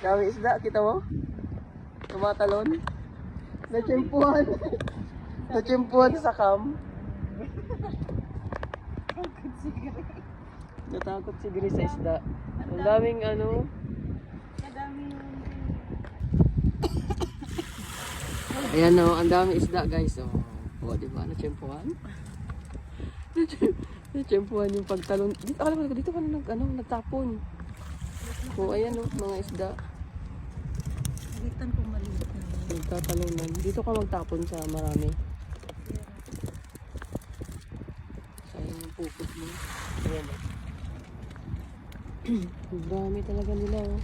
Dami isda, kita mo? Tumatalon. Natsimpuhan. Natsimpuhan sa cam. Natakot si Grace sa isda. Ang daming ano. Ayan o, ang daming isda guys. O, diba? Natsimpuhan. Natsimpuhan yung pagtalon. Dito ka lang, dito ka na nagtapon. O, ayan o, mga isda. Nagitan kong maliit na. Nagtatalunan. Dito ka magtapon sa marami. Sayang yung pupot mo. Ayan o. Ang dami talaga nila o.